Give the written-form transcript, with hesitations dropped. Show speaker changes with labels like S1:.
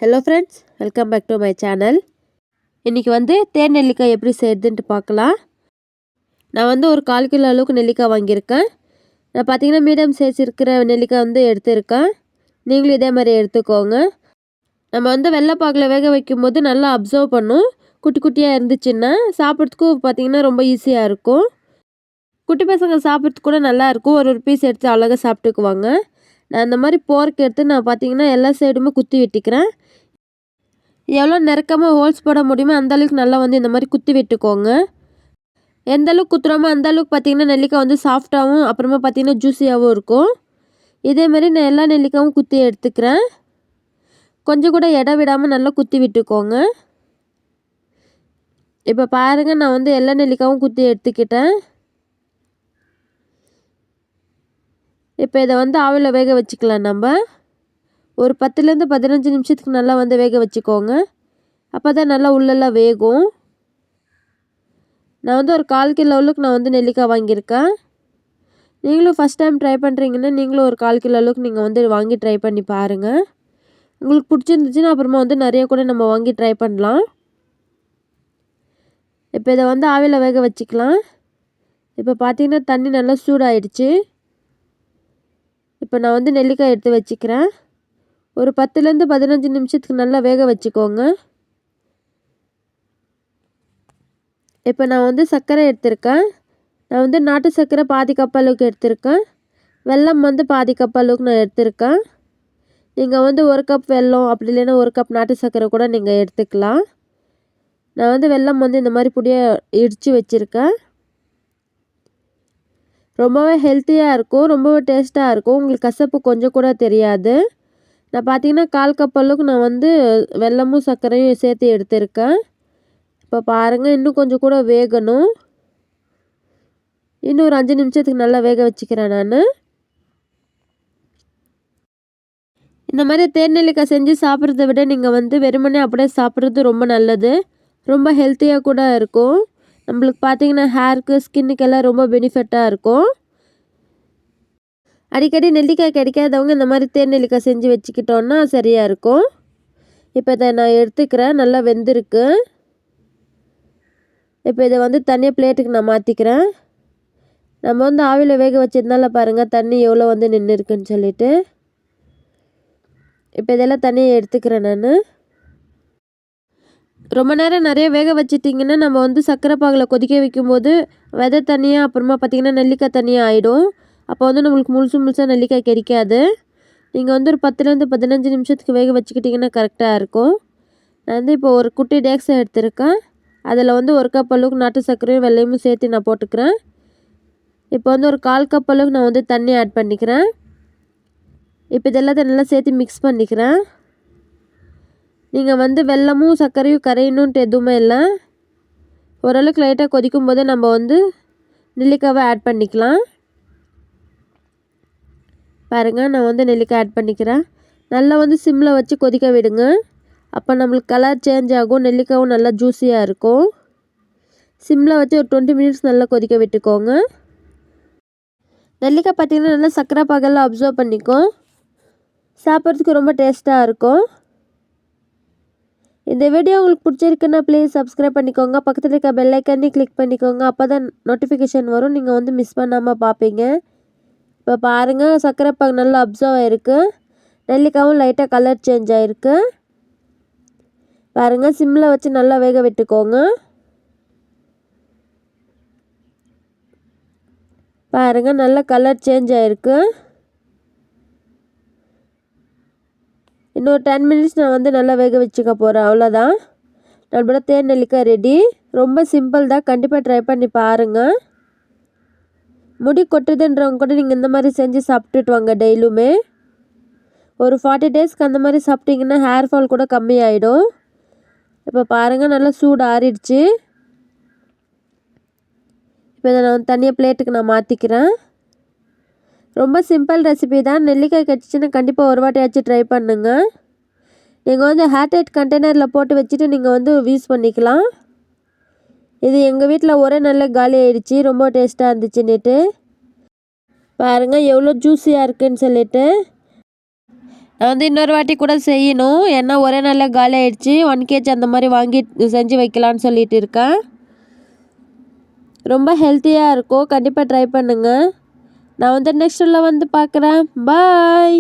S1: Hello friends, welcome back to my channel. இன்றைக்கி தேன் நெல்லிக்காய் எப்படி செய்யுதுன்ட்டு பார்க்கலாம். நான் ஒரு 1/4 கிலோ அளவுக்கு நெல்லிக்காய் வாங்கியிருக்கேன். நான் பார்த்தீங்கன்னா மீடியம் சைஸ் இருக்கிற நெல்லிக்காய் எடுத்திருக்கேன். நீங்களும் இதே மாதிரி எடுத்துக்கோங்க. நம்ம வெள்ளைப்பாகில் வேக வைக்கும்போது நல்லா அப்சர்வ் பண்ணும். குட்டி குட்டியாக இருந்துச்சுன்னா சாப்பிட்றதுக்கும் பார்த்தீங்கன்னா ரொம்ப ஈஸியாக இருக்கும். குட்டி பசங்க சாப்பிட்றதுக்கு கூட நல்லாயிருக்கும். ஒரு பீஸ் எடுத்து அழகாக சாப்பிட்டுக்குவாங்க. நான் அந்த மாதிரி போர்க் எடுத்து நான் பார்த்தீங்கன்னா எல்லா சைடுமே குத்தி வெட்டிக்கிறேன். எவ்வளோ நெருக்கமாக ஹோல்ஸ் போட முடியுமோ அந்தளவுக்கு நல்லா இந்த மாதிரி குத்தி விட்டுக்கோங்க. எந்தளவுக்கு குத்துறோமோ அந்தளவுக்கு பார்த்திங்கன்னா நெல்லிக்காய் சாஃப்டாகவும் அப்புறமா பார்த்திங்கன்னா ஜூஸியாகவும் இருக்கும். இதேமாரி நான் எல்லா நெல்லிக்காயும் குத்தி எடுத்துக்கிறேன். கொஞ்சம் கூட இடம் விடாமல் நல்லா குத்தி விட்டுக்கோங்க. இப்போ பாருங்கள், நான் எல்லா நெல்லிக்காயும் குத்தி எடுத்துக்கிட்டேன். இப்போ இதை ஆவியில் வேக வச்சுக்கலாம். நம்ம ஒரு 10லேருந்து 15 நிமிஷத்துக்கு நல்லா வேக வச்சுக்கோங்க. அப்போ தான் நல்லா உள்ளெல்லாம் வேகும். நான் ஒரு 1/4 கிலோ அளவுக்கு நான் நெல்லிக்காய் வாங்கியிருக்கேன். நீங்களும் ஃபஸ்ட் டைம் ட்ரை பண்ணுறீங்கன்னா நீங்களும் ஒரு 1/4 கிலோ அளவுக்கு நீங்கள் வாங்கி ட்ரை பண்ணி பாருங்கள். உங்களுக்கு பிடிச்சிருந்துச்சுன்னா அப்புறமா நிறைய கூட நம்ம வாங்கி ட்ரை பண்ணலாம். இப்போ இதை ஆவியில் வேக வச்சுக்கலாம். இப்போ பார்த்தீங்கன்னா தண்ணி நல்லா சூடாயிடுச்சு. இப்போ நான் நெல்லிக்காய் எடுத்து வச்சுக்கிறேன். ஒரு 10லேருந்து 15 நிமிஷத்துக்கு நல்லா வேக வச்சுக்கோங்க. இப்போ நான் சர்க்கரை எடுத்திருக்கேன். நான் நாட்டு சர்க்கரை பாதி கப் அளவுக்கு எடுத்திருக்கேன். வெல்லம் பாதி கப் அளவுக்கு நான் எடுத்திருக்கேன். நீங்கள் 1 கப் வெல்லம் அப்படி இல்லைன்னா 1 கப் நாட்டு சர்க்கரை கூட நீங்கள் எடுத்துக்கலாம். நான் வெல்லம் இந்த மாதிரி பொடியாக இடித்து வச்சுருக்கேன். ரொம்பவே ஹெல்த்தியாக இருக்கும், ரொம்பவே டேஸ்ட்டாக இருக்கும். உங்களுக்கு கசப்பு கொஞ்சம் கூட தெரியாது. நான் பார்த்தீங்கன்னா 1/4 கப் அளவுக்கு நான் வெல்லமும் சர்க்கரையும் சேர்த்து எடுத்திருக்கேன். இப்போ பாருங்கள், இன்னும் கொஞ்சம் கூட வேகணும். இன்னும் ஒரு 5 நிமிஷத்துக்கு நல்லா வேக வச்சுக்கிறேன் நான். இந்த மாதிரி தேன் நெல்லிக்காய் செஞ்சு சாப்பிட்றத விட நீங்கள் வெறுமனே அப்படியே சாப்பிட்றது ரொம்ப நல்லது. ரொம்ப ஹெல்த்தியாக கூட இருக்கும். நம்மளுக்கு பார்த்தீங்கன்னா ஹேருக்கு ஸ்கின்னுக்கெல்லாம் ரொம்ப பெனிஃபிட்டாக இருக்கும். அடிக்கடி நெல்லிக்காய் கிடைக்காதவங்க இந்த மாதிரி தேன் நெல்லிக்காய் செஞ்சு வச்சுக்கிட்டோன்னா சரியாக இருக்கும். இப்போ இதை நான் எடுத்துக்கிறேன். நல்லா வெந்திருக்கு. இப்போ இதை தனியாக பிளேட்டுக்கு நான் மாற்றிக்கிறேன். நம்ம ஆவியில் வேக வச்சதுனால பாருங்கள் தண்ணி எவ்வளோ நின்று இருக்குன்னு சொல்லிட்டு. இப்போ இதெல்லாம் தனியாக எடுத்துக்கிறேன் நான். ரொம்ப நேரம் நிறைய வேக வச்சிட்டிங்கன்னா நம்ம சர்க்கரை பாகில் கொதிக்க வைக்கும்போது விதை தனியாக அப்புறமா பார்த்திங்கன்னா நெல்லிக்காய் தனியாக ஆகிடும். அப்போ நம்மளுக்கு முழுசாக நெல்லிக்காய் கிடைக்காது. நீங்கள் ஒரு 10லேருந்து 15 நிமிஷத்துக்கு வேக வச்சுக்கிட்டிங்கன்னா கரெக்டாக இருக்கும். நான் இப்போ ஒரு குட்டி டேக்ஸை எடுத்திருக்கேன். அதில் 1 கப் அளவுக்கு நாட்டு சர்க்கரையும் வெல்லையும் சேர்த்து நான் போட்டுக்கிறேன். இப்போ ஒரு 1/4 கப் அளவுக்கு நான் தண்ணி ஆட் பண்ணிக்கிறேன். இப்போ இதெல்லாம் நல்லா சேர்த்து மிக்ஸ் பண்ணிக்கிறேன். நீங்கள் வெல்லமும் சர்க்கரையும் கரையணுன்ட்டு எதுவுமே இல்லை. ஓரளவுக்கு லைட்டாக கொதிக்கும் போதே நம்ம நெல்லிக்காவை ஆட் பண்ணிக்கலாம். பாருங்கள், நான் நெல்லிக்காய் ஆட் பண்ணிக்கிறேன். நல்லா சிம்மில் வச்சு கொதிக்க விடுங்க. அப்போ நம்மளுக்கு கலர் சேஞ்ச் ஆகும், நெல்லிக்காயும் நல்லா ஜூஸியாக இருக்கும். சிம்மில் வச்சு ஒரு 20 மினிட்ஸ் நல்லா கொதிக்க விட்டுக்கோங்க. நெல்லிக்காய் பார்த்திங்கன்னா நல்லா சர்க்கரை பாகெல்லாம் அப்சர்வ் பண்ணிக்கும். சாப்பிட்றதுக்கு ரொம்ப டேஸ்ட்டாக இருக்கும். இந்த வீடியோ உங்களுக்கு பிடிச்சிருக்குன்னா ப்ளீஸ் சப்ஸ்கிரைப் பண்ணிக்கோங்க. பக்கத்தில் இருக்க பெல் ஐக்கானையும் கிளிக் பண்ணிக்கோங்க. அப்போ தான் நோட்டிஃபிகேஷன் வரும். நீங்கள் மிஸ் பண்ணாமல் பார்ப்பீங்க. இப்போ பாருங்கள், சர்க்கரை பாகு நல்லா அப்சர்வ் ஆகிருக்கு. நெல்லிக்காயும் லைட்டாக கலர் சேஞ்ச் ஆகிருக்கு. பாருங்கள், சிம்மில் வச்சு நல்லா வேக விட்டுக்கோங்க. பாருங்கள், நல்லா கலர் சேஞ்ச் ஆகிருக்கு. இன்னொரு 10 மினிட்ஸ் நான் நல்லா வேக வச்சுக்க போகிறேன். அவ்வளோதான், நம்மளோட தேன் நெல்லிக்காய் ரெடி. ரொம்ப சிம்பிள் தான், கண்டிப்பாக ட்ரை பண்ணி பாருங்கள். முடி கொட்டுதுன்றவங்க கூட நீங்கள் இந்த மாதிரி செஞ்சு சாப்பிட்டுட்டு வாங்க. டெய்லியுமே ஒரு 40 டேஸ்க்கு அந்த மாதிரி சாப்பிட்டிங்கன்னா ஹேர் ஃபால் கூட கம்மியாயிடும். இப்போ பாருங்கள், நல்லா சூடு ஆறிடுச்சு. இப்போ இதை நான் தனியாக பிளேட்டுக்கு நான் மாற்றிக்கிறேன். ரொம்ப சிம்பிள் ரெசிபி தான். நெல்லிக்காய் கிடச்சிச்சின்னா கண்டிப்பாக ஒரு வாட்டியாச்சும் ட்ரை பண்ணுங்கள். நீங்கள் ஹேர்டைட் கண்டெய்னரில் போட்டு வச்சுட்டு நீங்கள் யூஸ் பண்ணிக்கலாம். இது எங்கள் வீட்டில் ஒரே நல்ல காலி ஆகிடுச்சி. ரொம்ப டேஸ்ட்டாக இருந்துச்சு நேற்று. பாருங்கள் எவ்வளோ ஜூஸியாக இருக்குதுன்னு சொல்லிட்டு. நான் வந்து இன்னொரு வாட்டி கூட செய்யணும். ஏன்னா ஒரே நாளில் காலி ஆயிடுச்சு. 1 கேஜி அந்த மாதிரி வாங்கி செஞ்சு வைக்கலான்னு சொல்லிட்டு இருக்கேன். ரொம்ப ஹெல்த்தியாக இருக்கும். கண்டிப்பாக ட்ரை பண்ணுங்கள். நான் வந்து நெக்ஸ்ட்டில் வந்து பார்க்குறேன். பாய்.